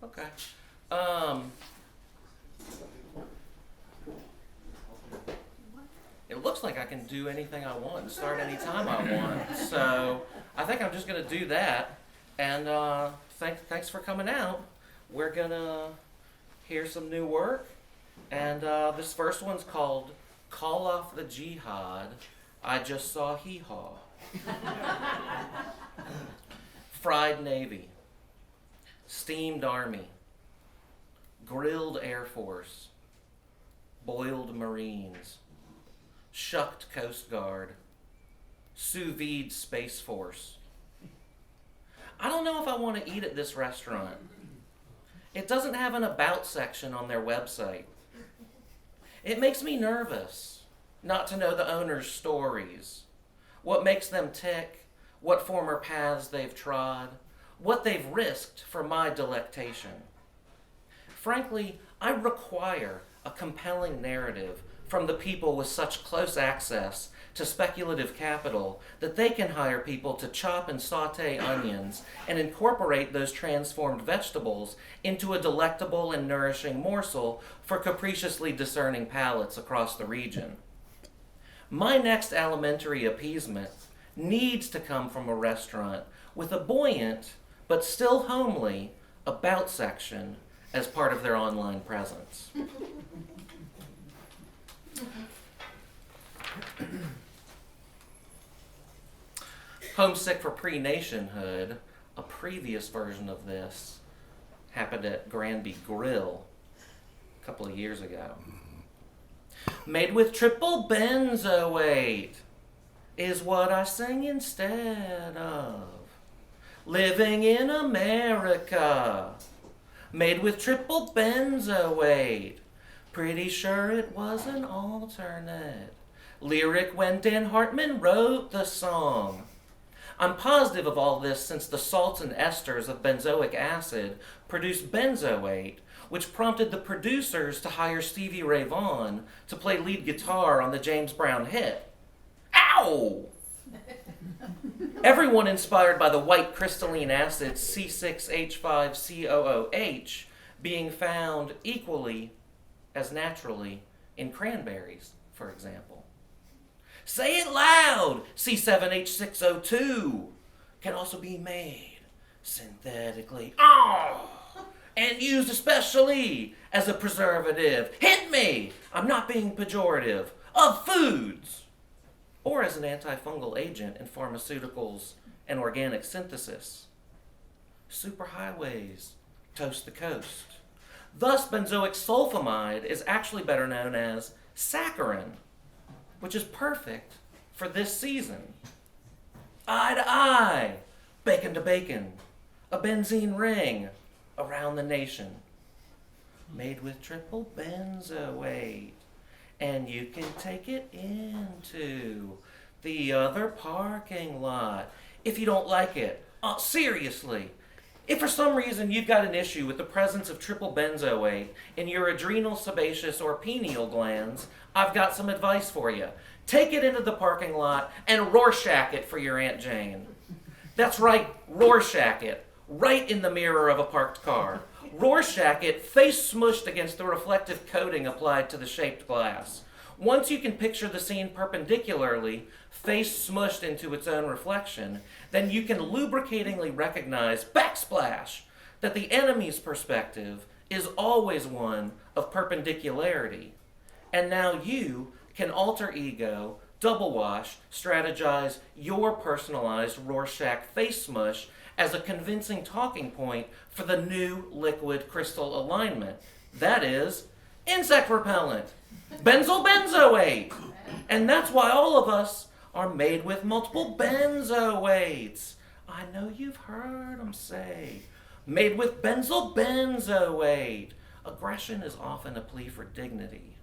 Okay. It looks like I can do anything I want and start anytime I want. So I think I'm just going to do that. And thanks for coming out. We're going to hear some new work. And this first one's called Call Off the Jihad. I Just Saw Hee-Haw. Fried Navy. Steamed Army. Grilled Air Force. Boiled Marines. Shucked Coast Guard. Sous vide Space Force. I don't know if I want to eat at this restaurant. It doesn't have an about section on their website. It makes me nervous not to know the owner's stories, what makes them tick, what former paths they've trod, what they've risked for my delectation. Frankly, I require a compelling narrative from the people with such close access to speculative capital that they can hire people to chop and saute onions and incorporate those transformed vegetables into a delectable and nourishing morsel for capriciously discerning palates across the region. My next alimentary appeasement needs to come from a restaurant with a buoyant but still homely about section as part of their online presence. Homesick for Pre-Nationhood, a previous version of this, happened at Granby Grill a couple of years ago. Made with triple benzoate is what I sing instead of living in America. Made with triple benzoate. Pretty sure it was an alternate lyric when Dan Hartman wrote the song. I'm positive of all this since the salts and esters of benzoic acid produce benzoate, which prompted the producers to hire Stevie Ray Vaughan to play lead guitar on the James Brown hit. Ow! Everyone inspired by the white crystalline acid C6H5COOH being found equally as naturally in cranberries, for example. Say it loud! C7H6O2 can also be made synthetically. And used especially as a preservative. Hit me! I'm not being pejorative. Of foods. Or as an antifungal agent in pharmaceuticals and organic synthesis. Superhighways toast the coast. Thus, benzoic sulfamide is actually better known as saccharin, which is perfect for this season. Eye to eye, bacon to bacon, a benzene ring around the nation. Made with triple benzoate, and you can take it into the other parking lot if you don't like it. Seriously. If for some reason you've got an issue with the presence of triple benzoate in your adrenal, sebaceous, or pineal glands, I've got some advice for you. Take it into the parking lot and Rorschach it for your Aunt Jane. That's right, Rorschach it, right in the mirror of a parked car. Rorschach it, face smushed against the reflective coating applied to the shaped glass. Once you can picture the scene perpendicularly, face smushed into its own reflection, then you can lubricatingly recognize, backsplash, that the enemy's perspective is always one of perpendicularity. And now you can alter ego, double wash, strategize your personalized Rorschach face smush as a convincing talking point for the new liquid crystal alignment. That is, insect repellent. Benzyl benzoate. And that's why all of us are made with multiple benzoates. I know you've heard them say, made with benzyl benzoate. Aggression is often a plea for dignity.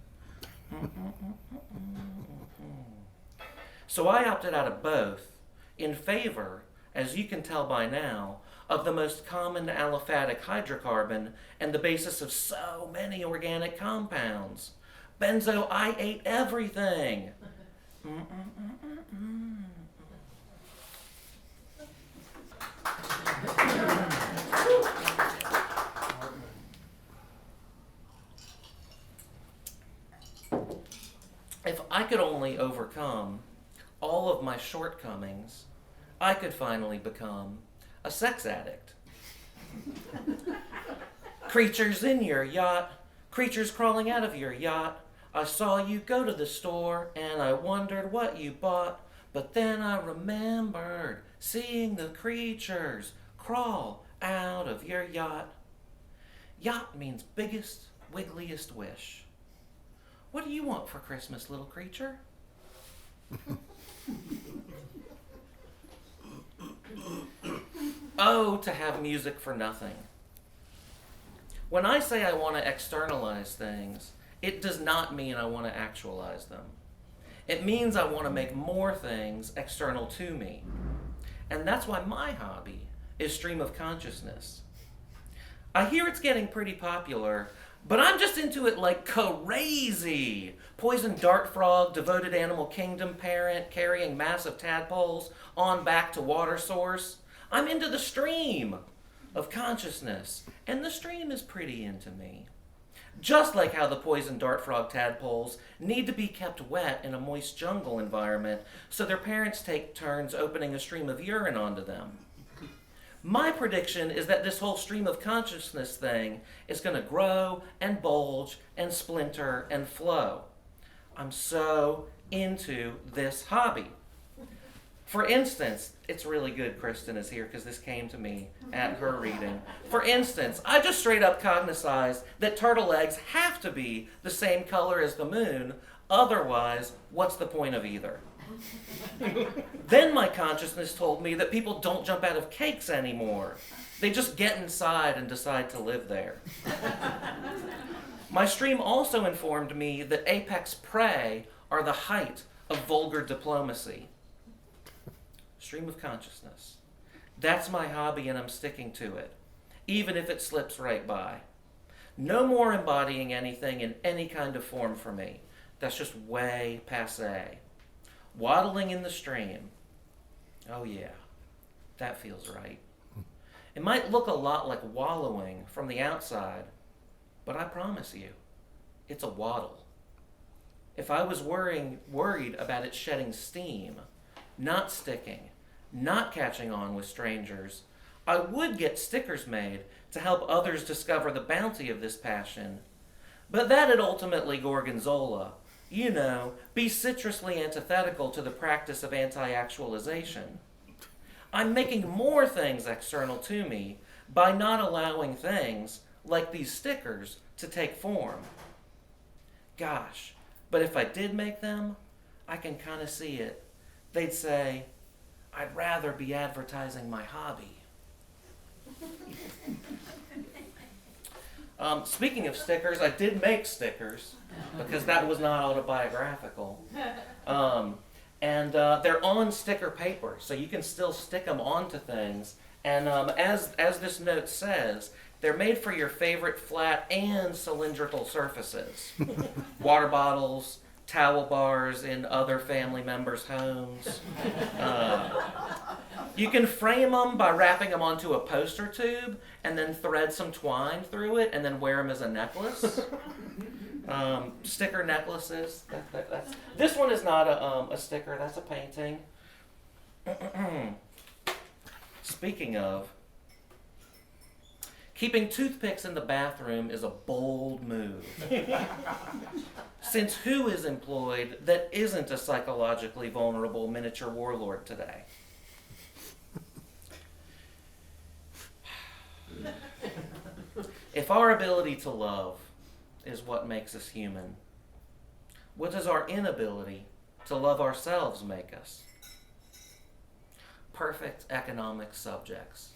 So I opted out of both in favor, as you can tell by now, of the most common aliphatic hydrocarbon and the basis of so many organic compounds. Benzo, I ate everything. overcome all of my shortcomings, I could finally become a sex addict. Creatures in your yacht, creatures crawling out of your yacht. I saw you go to the store and I wondered what you bought, but then I remembered seeing the creatures crawl out of your yacht. Yacht means biggest, wiggliest wish. What do you want for Christmas, little creature? Oh, to have music for nothing. When I say I want to externalize things, it does not mean I want to actualize them. It means I want to make more things external to me. And that's why my hobby is stream of consciousness. I hear it's getting pretty popular, but I'm just into it like crazy. Poison dart frog, devoted animal kingdom parent, carrying massive tadpoles on back to water source. I'm into the stream of consciousness, and the stream is pretty into me. Just like how the poison dart frog tadpoles need to be kept wet in a moist jungle environment so their parents take turns opening a stream of urine onto them. My prediction is that this whole stream of consciousness thing is going to grow and bulge and splinter and flow. I'm so into this hobby. For instance, it's really good Kristen is here because this came to me at her reading. For instance, I just straight up cognized that turtle eggs have to be the same color as the moon, otherwise, what's the point of either? Then my consciousness told me that people don't jump out of cakes anymore. They just get inside and decide to live there. My stream also informed me that apex prey are the height of vulgar diplomacy. Stream of consciousness. That's my hobby and I'm sticking to it, even if it slips right by. No more embodying anything in any kind of form for me. That's just way passé. Waddling in the stream. Oh yeah, that feels right. It might look a lot like wallowing from the outside, but I promise you, it's a waddle. If I was worried about it shedding steam, not sticking, not catching on with strangers, I would get stickers made to help others discover the bounty of this passion. But that'd ultimately gorgonzola, you know, be citrusly antithetical to the practice of anti-actualization. I'm making more things external to me by not allowing things, like these stickers, to take form. Gosh, but if I did make them, I can kind of see it. They'd say, I'd rather be advertising my hobby. Speaking of stickers, I did make stickers because that was not autobiographical. And they're on sticker paper, so you can still stick them onto things. And as this note says, they're made for your favorite flat and cylindrical surfaces. Water bottles, towel bars in other family members' homes. You can frame them by wrapping them onto a poster tube and then thread some twine through it and then wear them as a necklace. Sticker necklaces. This one is not a sticker, that's a painting. Speaking of, keeping toothpicks in the bathroom is a bold move. Since who is employed that isn't a psychologically vulnerable miniature warlord today? If our ability to love is what makes us human, what does our inability to love ourselves make us? Perfect economic subjects.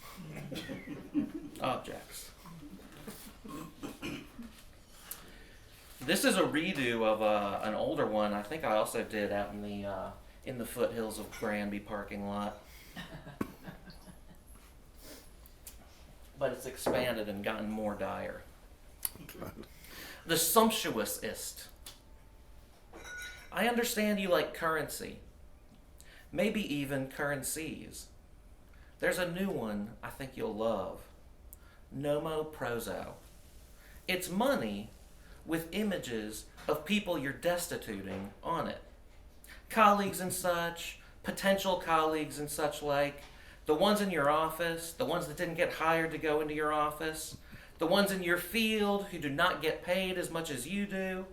Objects. This is a redo of an older one I think I also did out in the foothills of Granby parking lot. But it's expanded and gotten more dire. The sumptuousist. I understand you like currency. Maybe even currencies. There's a new one I think you'll love. Nomoo proso. It's money with images of people you're destituting on it. colleagues and such, potential colleagues and such like, the ones in your office, the ones that didn't get hired to go into your office, the ones in your field who do not get paid as much as you do.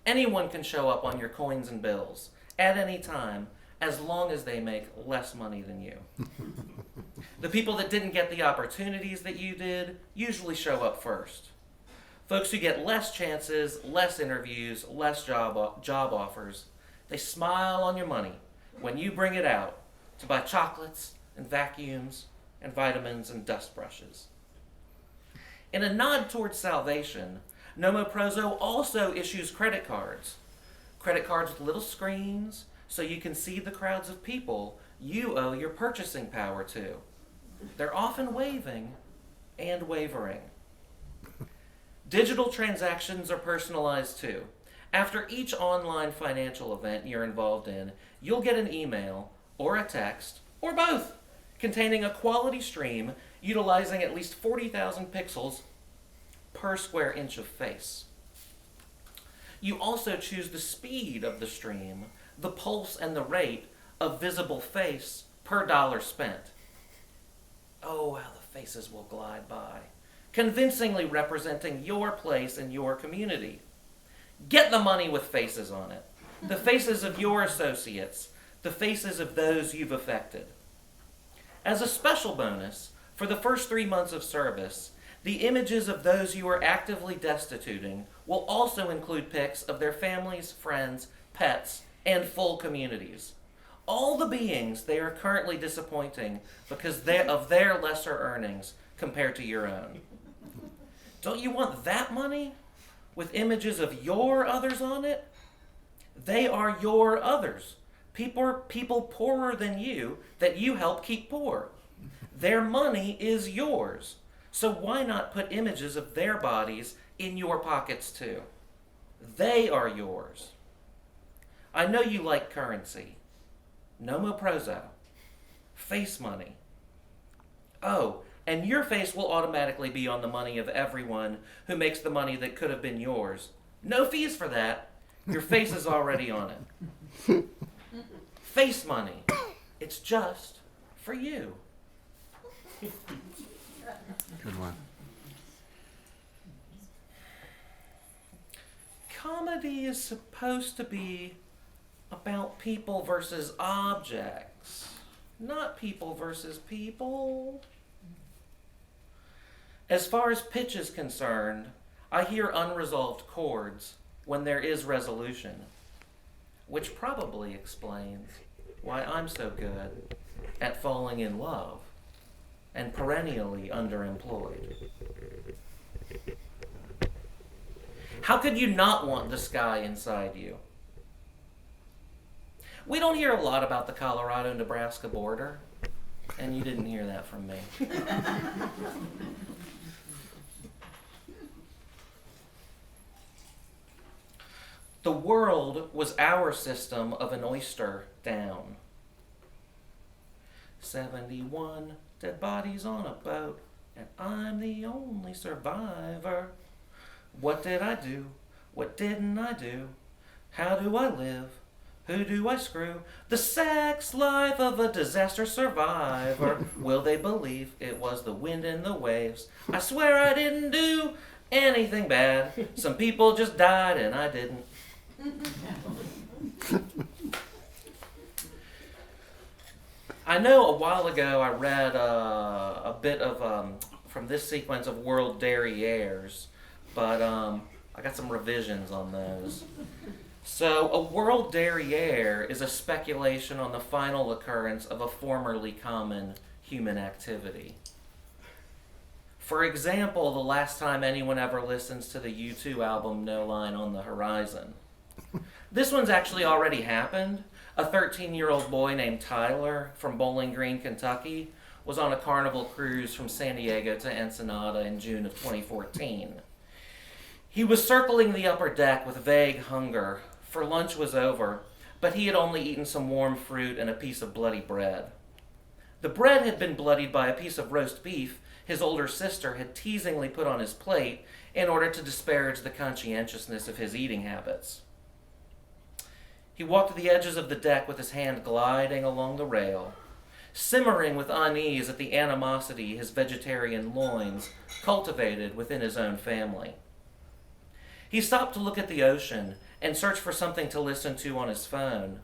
Anyone can show up on your coins and bills at any time as long as they make less money than you. The people that didn't get the opportunities that you did usually show up first. Folks who get less chances, less interviews, less job offers, they smile on your money when you bring it out to buy chocolates and vacuums and vitamins and dust brushes. In a nod towards salvation, Nomoo Prozo also issues credit cards. Credit cards with little screens so you can see the crowds of people you owe your purchasing power to. They're often waving and wavering. Digital transactions are personalized too. After each online financial event you're involved in, you'll get an email or a text, or both, containing a quality stream utilizing at least 40,000 pixels per square inch of face. You also choose the speed of the stream, the pulse and the rate of visible face per dollar spent. Oh, how the faces will glide by, convincingly representing your place in your community. Get the money with faces on it. The faces of your associates, the faces of those you've affected. As a special bonus, for the first 3 months of service, the images of those you are actively destituting will also include pics of their families, friends, pets, and full communities. All the beings they are currently disappointing because of their lesser earnings compared to your own. Don't you want that money with images of your others on it? They are your others. People poorer than you that you help keep poor. Their money is yours. So why not put images of their bodies in your pockets too? They are yours. I know you like currency. Nomoo Prozo. Face money. Oh, and your face will automatically be on the money of everyone who makes the money that could have been yours. No fees for that. Your face is already on it. Face money. It's just for you. Good one. Comedy is supposed to be about people versus objects, not people versus people. As far as pitch is concerned, I hear unresolved chords when there is resolution, which probably explains why I'm so good at falling in love and perennially underemployed. How could you not want the sky inside you? We don't hear a lot about the Colorado-Nebraska border, and you didn't hear that from me. The world was our system of an oyster down. 71 dead bodies on a boat, and I'm the only survivor. What did I do? What didn't I do? How do I live? Who do I screw? The sex life of a disaster survivor. Will they believe it was the wind and the waves? I swear I didn't do anything bad. Some people just died and I didn't. I know a while ago I read a bit of from this sequence of World Derrières, but I got some revisions on those. So a World Derrière is a speculation on the final occurrence of a formerly common human activity. For example, the last time anyone ever listens to the U2 album No Line on the Horizon. This one's actually already happened. A 13-year-old boy named Tyler from Bowling Green, Kentucky, was on a Carnival cruise from San Diego to Ensenada in June of 2014. He was circling the upper deck with vague hunger, for lunch was over, but he had only eaten some warm fruit and a piece of bloody bread. The bread had been bloodied by a piece of roast beef his older sister had teasingly put on his plate in order to disparage the conscientiousness of his eating habits. He walked the edges of the deck with his hand gliding along the rail, simmering with unease at the animosity his vegetarian loins cultivated within his own family. He stopped to look at the ocean and search for something to listen to on his phone,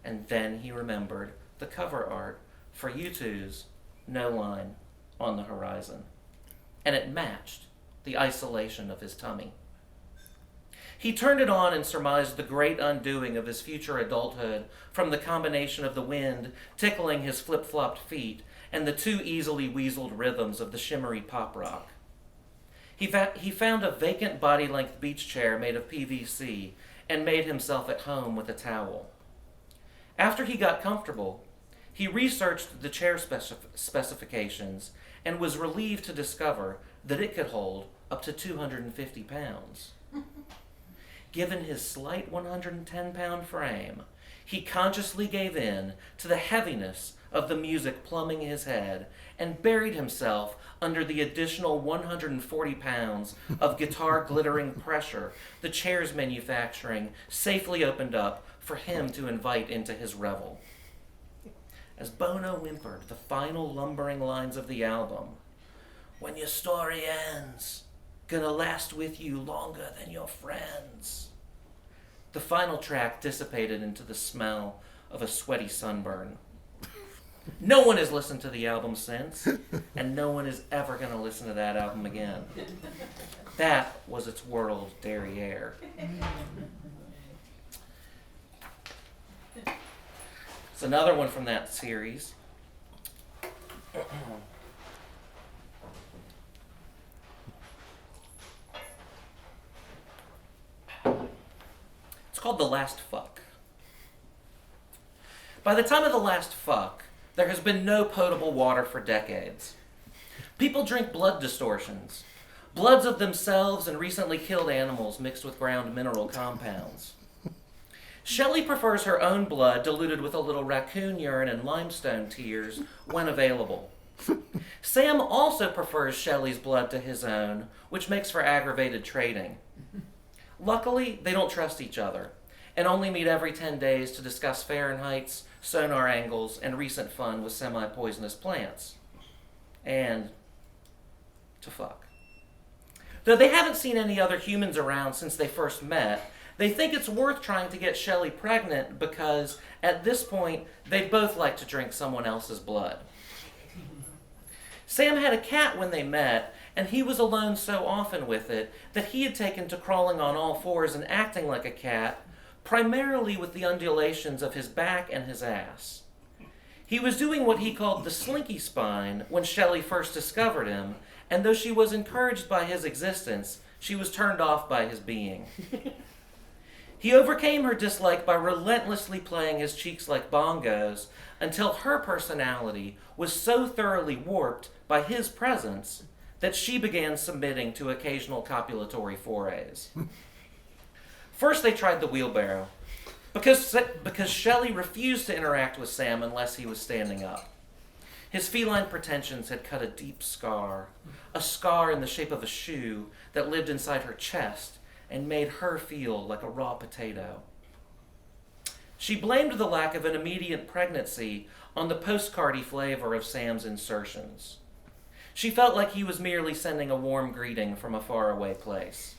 and then he remembered the cover art for U2's No Line on the Horizon, and it matched the isolation of his tummy. He turned it on and surmised the great undoing of his future adulthood from the combination of the wind tickling his flip-flopped feet and the too easily weaseled rhythms of the shimmery pop rock. He found a vacant body-length beach chair made of PVC and made himself at home with a towel. After he got comfortable, he researched the chair specifications and was relieved to discover that it could hold up to 250 pounds. Given his slight 110-pound frame, he consciously gave in to the heaviness of the music plumbing his head and buried himself under the additional 140 pounds of guitar-glittering pressure the chair's manufacturing safely opened up for him to invite into his revel. As Bono whimpered the final lumbering lines of the album, "When your story ends, gonna last with you longer than your friends," the final track dissipated into the smell of a sweaty sunburn. No one has listened to the album since, and no one is ever going to listen to that album again. That was its world derriere. It's another one from that series. It's called The Last Fuck. By the time of The Last Fuck, there has been no potable water for decades. People drink blood distortions, bloods of themselves and recently killed animals mixed with ground mineral compounds. Shelley prefers her own blood diluted with a little raccoon urine and limestone tears when available. Sam also prefers Shelley's blood to his own, which makes for aggravated trading. Luckily, they don't trust each other and only meet every 10 days to discuss Fahrenheits, sonar angles, and recent fun with semi-poisonous plants. And to fuck. Though they haven't seen any other humans around since they first met, they think it's worth trying to get Shelley pregnant because, at this point, they both like to drink someone else's blood. Sam had a cat when they met, and he was alone so often with it that he had taken to crawling on all fours and acting like a cat, primarily with the undulations of his back and his ass. He was doing what he called the slinky spine when Shelley first discovered him, and though she was encouraged by his existence, she was turned off by his being. He overcame her dislike by relentlessly playing his cheeks like bongos until her personality was so thoroughly warped by his presence that she began submitting to occasional copulatory forays. First, they tried the wheelbarrow, because Shelley refused to interact with Sam unless he was standing up. His feline pretensions had cut a deep scar, a scar in the shape of a shoe that lived inside her chest and made her feel like a raw potato. She blamed the lack of an immediate pregnancy on the postcardy flavor of Sam's insertions. She felt like he was merely sending a warm greeting from a faraway place.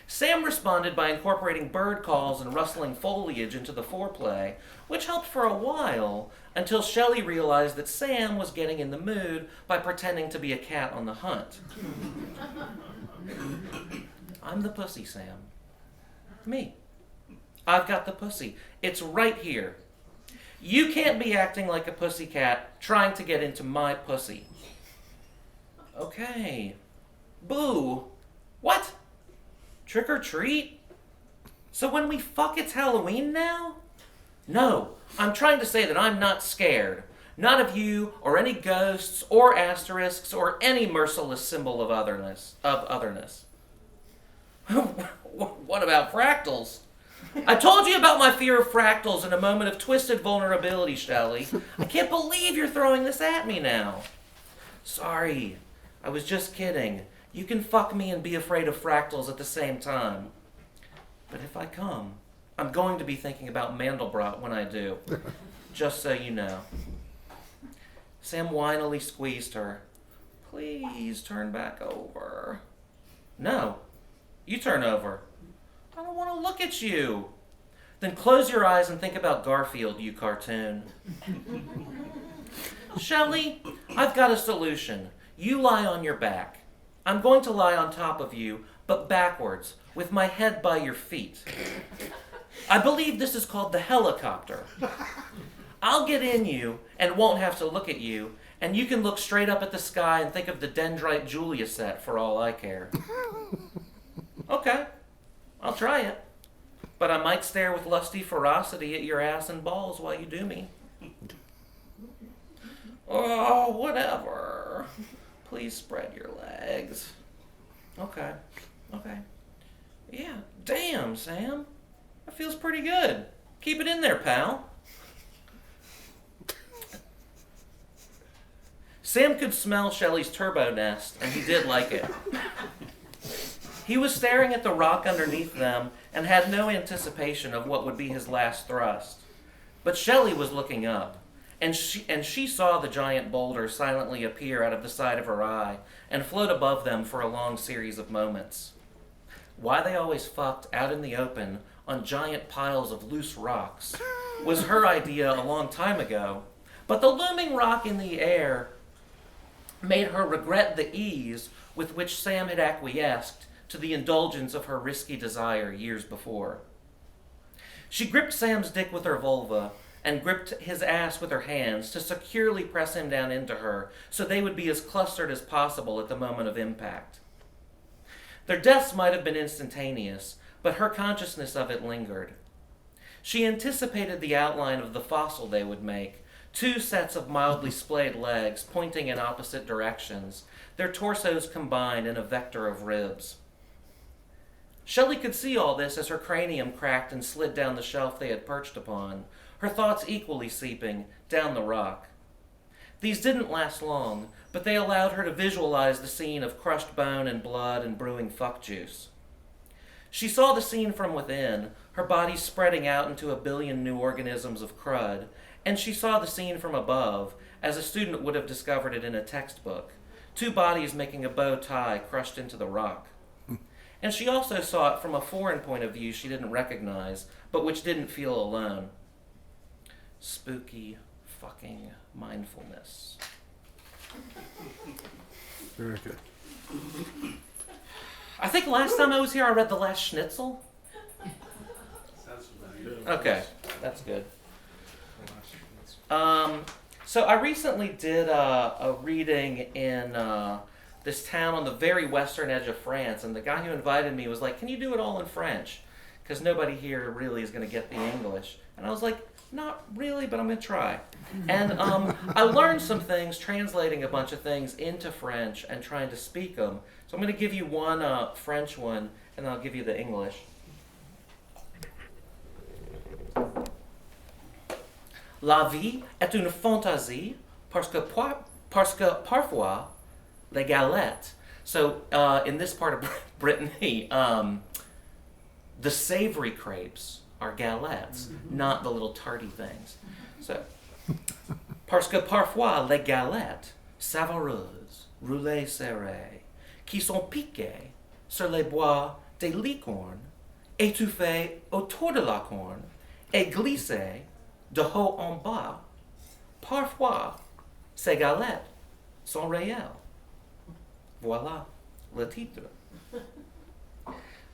Sam responded by incorporating bird calls and rustling foliage into the foreplay, which helped for a while until Shelley realized that Sam was getting in the mood by pretending to be a cat on the hunt. I'm the pussy, Sam. Me. I've got the pussy. It's right here. You can't be acting like a pussycat trying to get into my pussy. Okay. Boo. What? Trick or treat? So when we fuck, it's Halloween now? No, I'm trying to say that I'm not scared. Not of you, or any ghosts, or asterisks, or any merciless symbol of otherness. What about fractals? I told you about my fear of fractals in a moment of twisted vulnerability, Shelley. I can't believe you're throwing this at me now. Sorry, I was just kidding. You can fuck me and be afraid of fractals at the same time. But if I come, I'm going to be thinking about Mandelbrot when I do, just so you know. Sam whinily squeezed her. Please turn back over. No, you turn over. I don't want to look at you. Then close your eyes and think about Garfield, you cartoon. Shelley, I've got a solution. You lie on your back. I'm going to lie on top of you, but backwards, with my head by your feet. I believe this is called the helicopter. I'll get in you and won't have to look at you, and you can look straight up at the sky and think of the Dendrite Julia set for all I care. Okay, I'll try it. But I might stare with lusty ferocity at your ass and balls while you do me. Oh, whatever. Please spread your legs. Okay. Yeah, damn, Sam. That feels pretty good. Keep it in there, pal. Sam could smell Shelley's turbo nest, and he did like it. He was staring at the rock underneath them and had no anticipation of what would be his last thrust. But Shelley was looking up, and she saw the giant boulder silently appear out of the side of her eye and float above them for a long series of moments. Why they always fucked out in the open on giant piles of loose rocks was her idea a long time ago, but the looming rock in the air made her regret the ease with which Sam had acquiesced to the indulgence of her risky desire years before. She gripped Sam's dick with her vulva and gripped his ass with her hands to securely press him down into her so they would be as clustered as possible at the moment of impact. Their deaths might have been instantaneous, but her consciousness of it lingered. She anticipated the outline of the fossil they would make, 2 sets of mildly splayed legs pointing in opposite directions, their torsos combined in a vector of ribs. Shelley could see all this as her cranium cracked and slid down the shelf they had perched upon, her thoughts equally seeping down the rock. These didn't last long, but they allowed her to visualize the scene of crushed bone and blood and brewing fuck juice. She saw the scene from within, her body spreading out into a billion new organisms of crud, and she saw the scene from above, as a student would have discovered it in a textbook, 2 bodies making a bow tie crushed into the rock. And she also saw it from a foreign point of view she didn't recognize, but which didn't feel alone. Spooky fucking mindfulness. Very good. I think last time I was here I read The Last Schnitzel. Sounds familiar. Okay, that's good. So I recently did a reading in this town on the very western edge of France, and the guy who invited me was like, "Can you do it all in French? Because nobody here really is going to get the English." And I was like, "Not really, but I'm going to try." And I learned some things translating a bunch of things into French and trying to speak them. So I'm going to give you one French one, and then I'll give you the English. La vie est une fantaisie parce que parfois les galettes. So in this part of Brittany, the savory crepes are galettes, not the little tarty things. So, parce que parfois les galettes savoureuses, roulées serrées, qui sont piquées sur les bois des licornes, étouffées autour de la corne, et glissées de haut en bas, parfois ces galettes sont réelles. Voilà le titre.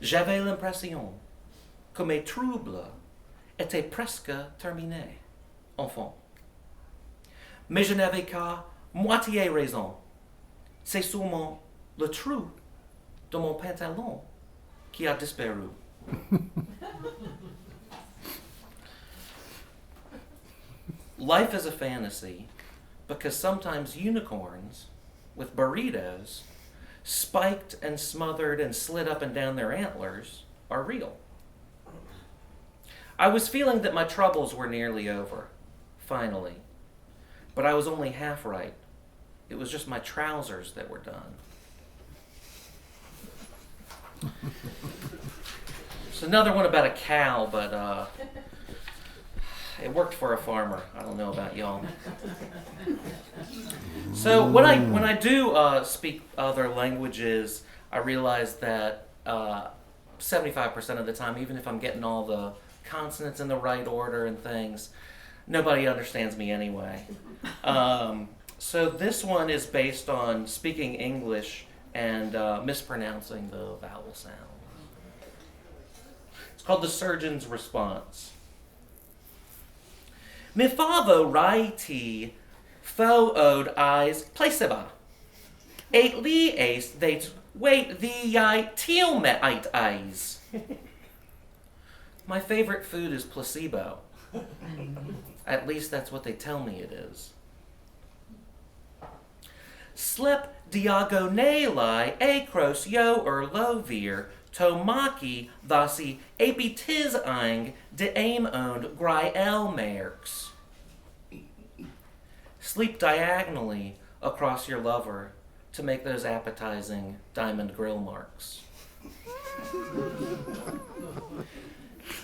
J'avais l'impression que mes troubles étaient presque terminés, enfant. Mais je n'avais qu'à moitié raison. C'est sûrement le trou de mon pantalon qui a disparu. Life is a fantasy because sometimes unicorns with burritos, spiked and smothered and slid up and down their antlers, are real. I was feeling that my troubles were nearly over, finally. But I was only half right. It was just my trousers that were done. It's another one about a cow, but it worked for a farmer. I don't know about y'all. So when I do speak other languages, I realize that 75% of the time, even if I'm getting all the consonants in the right order and things, nobody understands me anyway. So this one is based on speaking English and mispronouncing the vowel sound. It's called The Surgeon's Response. Mi favo raiti fo od eyes placeba. Eight li ace they wait the teal me eyes. My favorite food is placebo. At least that's what they tell me it is. Slip diagonali acros yo lovir tomaki vasi apitiz de aim owned gry merks. Sleep diagonally across your lover to make those appetizing diamond grill marks.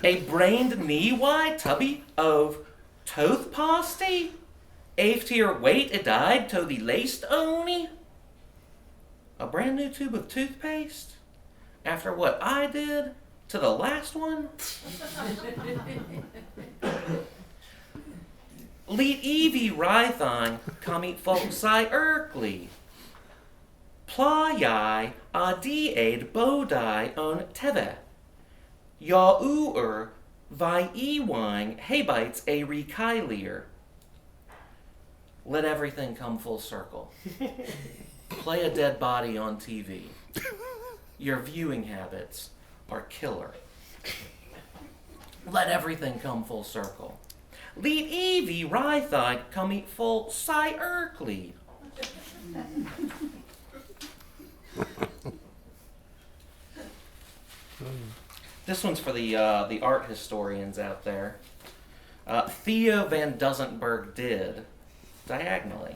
A brained knee wide tubby of toth pasty? After your weight it died to the laced oni? A brand new tube of toothpaste? After what I did to the last one? Leet Evie Rython come eat folks I Erkly. Playai adiade bodai on teve. Ya uer vi ewine haybites a rekylier. Let everything come full circle. Play a dead body on TV. Your viewing habits are killer. Let everything come full circle. Lead Evie Rythai come eat full Cy Erkly. This one's for the art historians out there. Theo van Dusenberg did diagonally.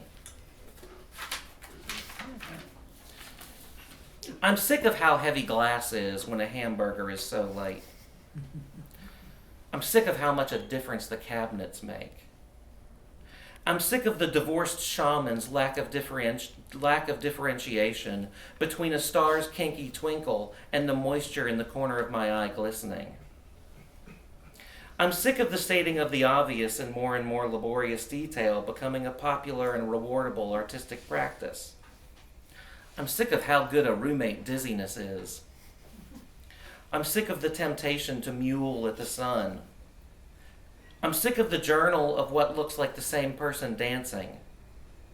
I'm sick of how heavy glass is when a hamburger is so light. I'm sick of how much a difference the cabinets make. I'm sick of the divorced shaman's lack of differentiation between a star's kinky twinkle and the moisture in the corner of my eye glistening. I'm sick of the stating of the obvious in more and more laborious detail becoming a popular and rewardable artistic practice. I'm sick of how good a roommate dizziness is. I'm sick of the temptation to mule at the sun. I'm sick of the journal of what looks like the same person dancing.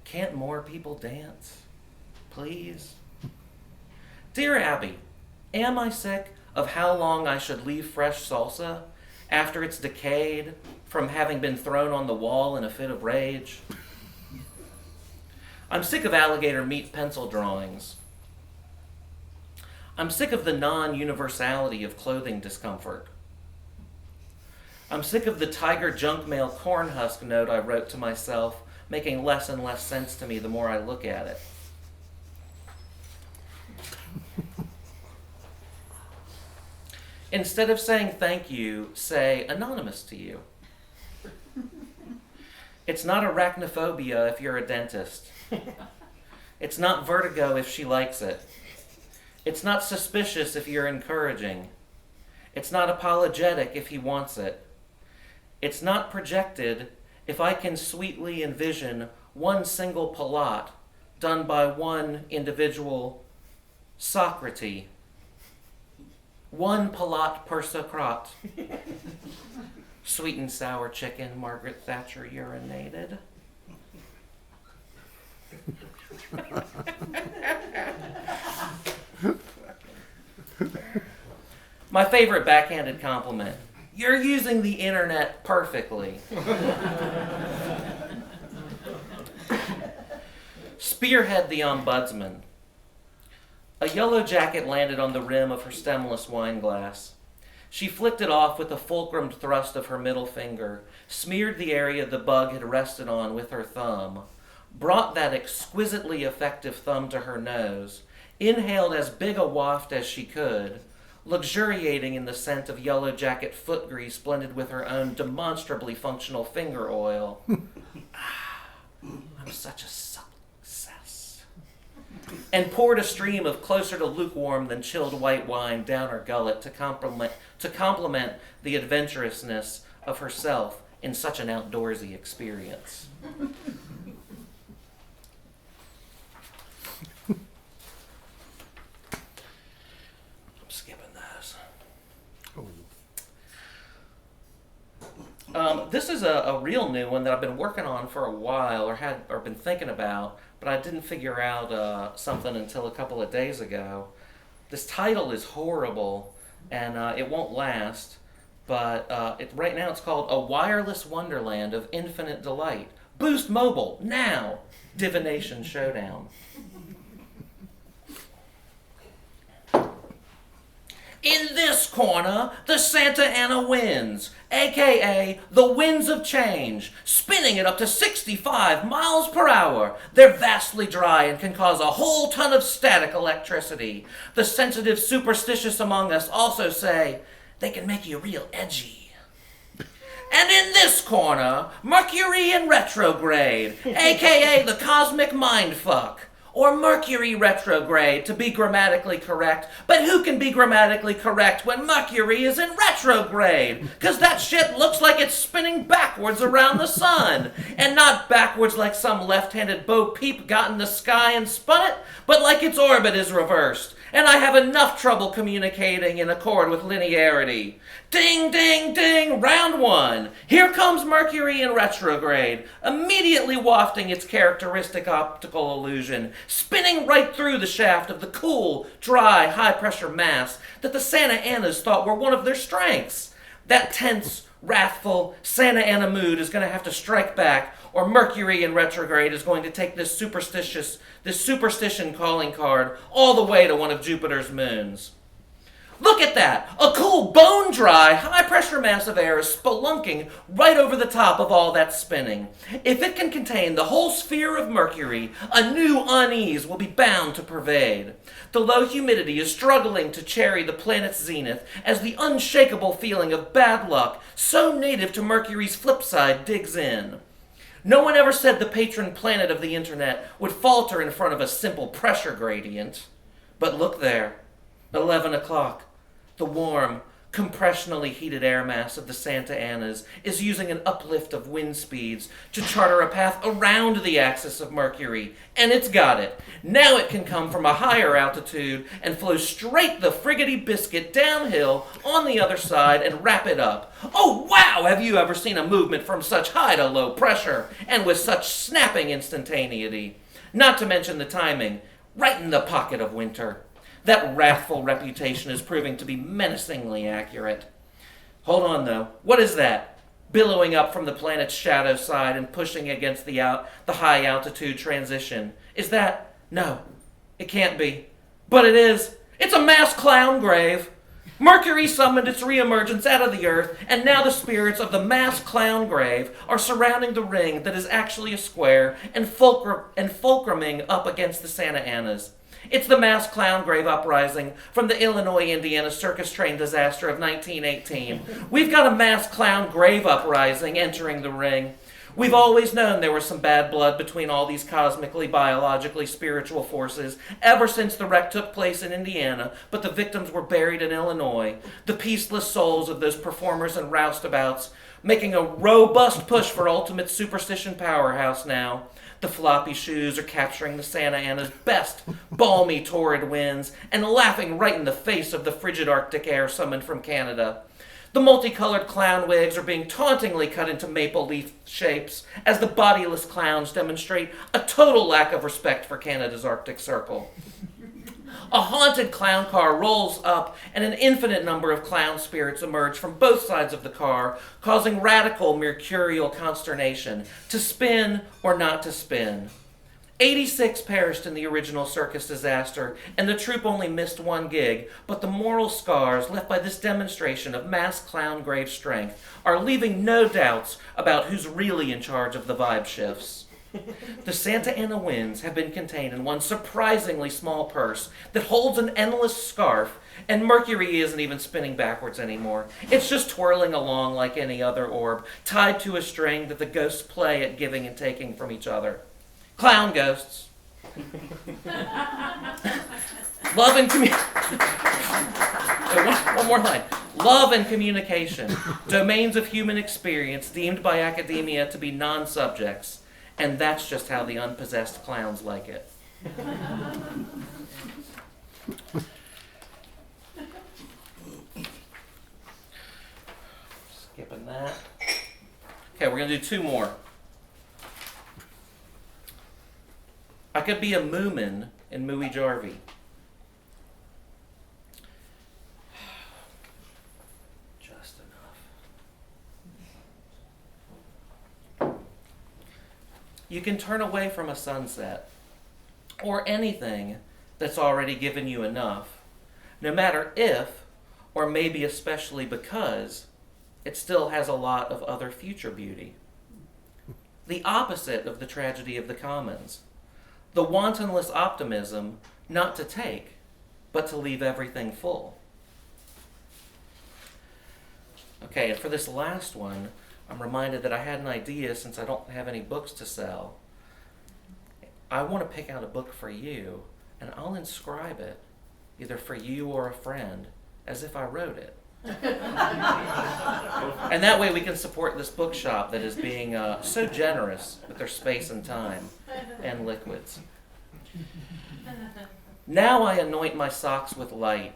Can't more people dance? Please? Dear Abby, am I sick of how long I should leave fresh salsa after it's decayed from having been thrown on the wall in a fit of rage? I'm sick of alligator meat pencil drawings. I'm sick of the non-universality of clothing discomfort. I'm sick of the tiger junk mail cornhusk note I wrote to myself, making less and less sense to me the more I look at it. Instead of saying thank you, say anonymous to you. It's not arachnophobia if you're a dentist. It's not vertigo if she likes it. It's not suspicious if you're encouraging. It's not apologetic if he wants it. It's not projected if I can sweetly envision one single palat done by one individual Socrates. One palat per Socrate. Sweet and sour chicken, Margaret Thatcher urinated. My favorite backhanded compliment. You're using the internet perfectly. Spearhead the ombudsman. A yellow jacket landed on the rim of her stemless wine glass. She flicked it off with a fulcrumed thrust of her middle finger, smeared the area the bug had rested on with her thumb, brought that exquisitely effective thumb to her nose, inhaled as big a waft as she could, luxuriating in the scent of yellow jacket foot grease blended with her own demonstrably functional finger oil. I'm such a success. And poured a stream of closer to lukewarm than chilled white wine down her gullet to complement the adventurousness of herself in such an outdoorsy experience. This is a real new one that I've been working on for a while, or been thinking about, but I didn't figure out something until a couple of days ago. This title is horrible, and it won't last, but right now it's called A Wireless Wonderland of Infinite Delight. Boost mobile, now! Divination Showdown. In this corner, the Santa Ana winds, aka the winds of change, spinning at up to 65 miles per hour. They're vastly dry and can cause a whole ton of static electricity. The sensitive superstitious among us also say they can make you real edgy. And in this corner, Mercury in retrograde, aka the cosmic mindfuck. Or Mercury retrograde, to be grammatically correct. But who can be grammatically correct when Mercury is in retrograde? Because that shit looks like it's spinning backwards around the sun. And not backwards like some left-handed Bo Peep got in the sky and spun it, but like its orbit is reversed. And I have enough trouble communicating in accord with linearity. Ding, ding, ding, round one. Here comes Mercury in retrograde, immediately wafting its characteristic optical illusion, spinning right through the shaft of the cool, dry, high-pressure mass that the Santa Anas thought were one of their strengths. That tense, wrathful Santa Ana mood is going to have to strike back, or Mercury in retrograde is going to take this superstition calling card all the way to one of Jupiter's moons. Look at that! A cool, bone-dry, high-pressure mass of air is spelunking right over the top of all that spinning. If it can contain the whole sphere of Mercury, a new unease will be bound to pervade. The low humidity is struggling to cherry the planet's zenith as the unshakable feeling of bad luck, so native to Mercury's flip side, digs in. No one ever said the patron planet of the internet would falter in front of a simple pressure gradient. But look there. 11 o'clock. The warm, compressionally heated air mass of the Santa Anas is using an uplift of wind speeds to charter a path around the axis of Mercury, and it's got it. Now it can come from a higher altitude and flow straight the friggity biscuit downhill on the other side and wrap it up. Oh wow, have you ever seen a movement from such high to low pressure and with such snapping instantaneity? Not to mention the timing, right in the pocket of winter. That wrathful reputation is proving to be menacingly accurate. Hold on, though. What is that? Billowing up from the planet's shadow side and pushing against the high-altitude transition. Is that... No, it can't be. But it is. It's a mass clown grave. Mercury summoned its reemergence out of the earth, and now the spirits of the mass clown grave are surrounding the ring that is actually a square and fulcruming up against the Santa Anas. It's the mass clown grave uprising from the Illinois-Indiana circus train disaster of 1918. We've got a mass clown grave uprising entering the ring. We've always known there was some bad blood between all these cosmically, biologically, spiritual forces ever since the wreck took place in Indiana, but the victims were buried in Illinois. The peaceless souls of those performers and roustabouts making a robust push for ultimate superstition powerhouse now. The floppy shoes are capturing the Santa Ana's best balmy torrid winds and laughing right in the face of the frigid Arctic air summoned from Canada. The multicolored clown wigs are being tauntingly cut into maple leaf shapes as the bodiless clowns demonstrate a total lack of respect for Canada's Arctic Circle. A haunted clown car rolls up, and an infinite number of clown spirits emerge from both sides of the car, causing radical mercurial consternation, to spin or not to spin. 86 perished in the original circus disaster, and the troupe only missed one gig, but the moral scars left by this demonstration of mass clown grave strength are leaving no doubts about who's really in charge of the vibe shifts. The Santa Ana winds have been contained in one surprisingly small purse that holds an endless scarf, and Mercury isn't even spinning backwards anymore. It's just twirling along like any other orb, tied to a string that the ghosts play at giving and taking from each other. Clown ghosts. Love and one more line. Love and communication, domains of human experience deemed by academia to be non-subjects, and that's just how the unpossessed clowns like it. Skipping that. Okay, we're going to do 2 more. I could be a Moomin in Mooey Jarvie. Just enough. You can turn away from a sunset or anything that's already given you enough, no matter if, or maybe especially because, it still has a lot of other future beauty. The opposite of the tragedy of the commons. The wantonless optimism not to take, but to leave everything full. Okay, and for this last one, I'm reminded that I had an idea since I don't have any books to sell. I want to pick out a book for you, and I'll inscribe it, either for you or a friend, as if I wrote it. And that way we can support this bookshop that is being so generous with their space and time and liquids. Now I anoint my socks with light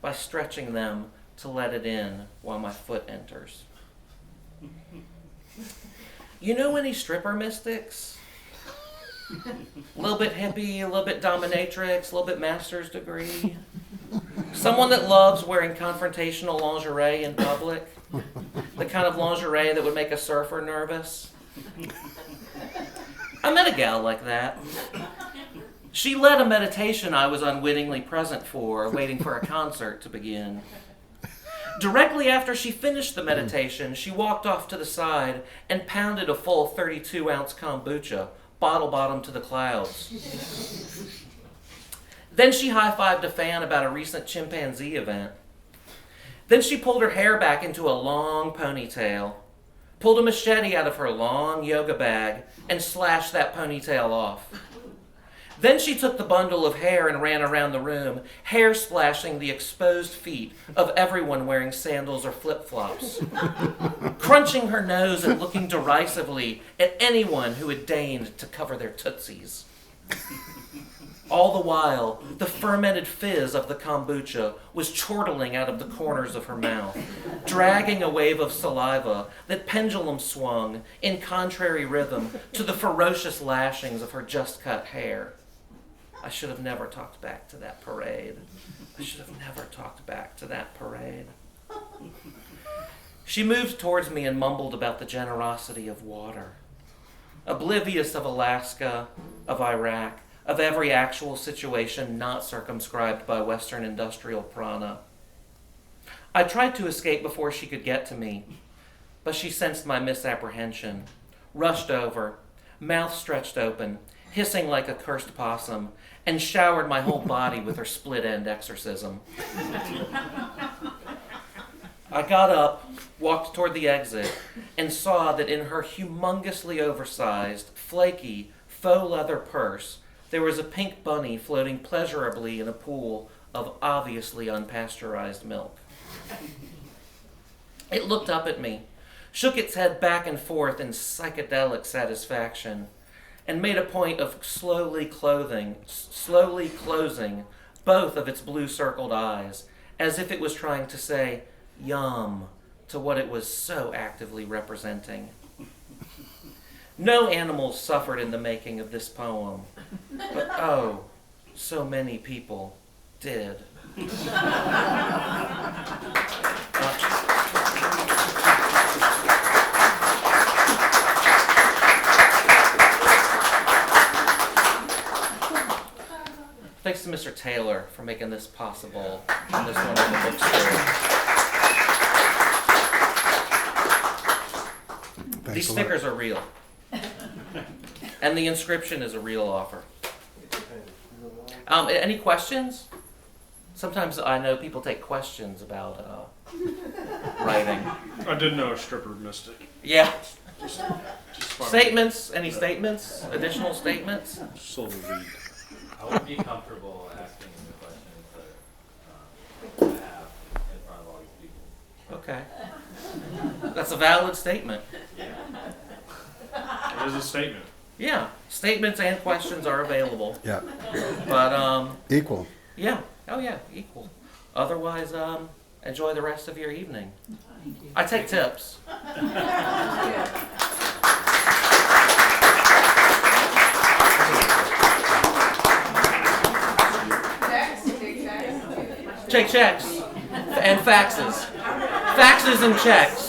by stretching them to let it in while my foot enters. You know any stripper mystics? A little bit hippie, a little bit dominatrix, a little bit master's degree. Someone that loves wearing confrontational lingerie in public. The kind of lingerie that would make a surfer nervous. I met a gal like that. She led a meditation I was unwittingly present for, waiting for a concert to begin. Directly after she finished the meditation, she walked off to the side and pounded a full 32-ounce kombucha, bottle bottom to the clouds. Then she high-fived a fan about a recent chimpanzee event. Then she pulled her hair back into a long ponytail, pulled a machete out of her long yoga bag, and slashed that ponytail off. Then she took the bundle of hair and ran around the room, hair splashing the exposed feet of everyone wearing sandals or flip-flops, crunching her nose and looking derisively at anyone who had deigned to cover their tootsies. All the while, the fermented fizz of the kombucha was chortling out of the corners of her mouth, dragging a wave of saliva that pendulum swung in contrary rhythm to the ferocious lashings of her just-cut hair. I should have never talked back to that parade. I should have never talked back to that parade. She moved towards me and mumbled about the generosity of water, oblivious of Alaska, of Iraq, of every actual situation not circumscribed by Western industrial prana. I tried to escape before she could get to me, but she sensed my misapprehension, rushed over, mouth stretched open, hissing like a cursed possum, and showered my whole body with her split-end exorcism. I got up, walked toward the exit, and saw that in her humongously oversized, flaky, faux leather purse, there was a pink bunny floating pleasurably in a pool of obviously unpasteurized milk. It looked up at me, shook its head back and forth in psychedelic satisfaction, and made a point of slowly closing both of its blue circled eyes, as if it was trying to say, yum, to what it was so actively representing. No animals suffered in the making of this poem, but oh, so many people did. Thanks to Mr. Taylor for making this possible in this wonderful bookstore. These stickers are real. And the inscription is a real offer. Any questions? Sometimes I know people take questions about writing. I didn't know a stripper missed it. Yeah. Just fine. Statements? Any statements? Additional statements? Sold the lead. I would be comfortable asking the questions that I have in front of all these people. Okay. That's a valid statement. It is a statement. Yeah. Statements and questions are available. Yeah, But, equal. yeah. Oh, yeah. Equal. Otherwise, enjoy the rest of your evening. I take tips. Check checks and faxes. Faxes and checks.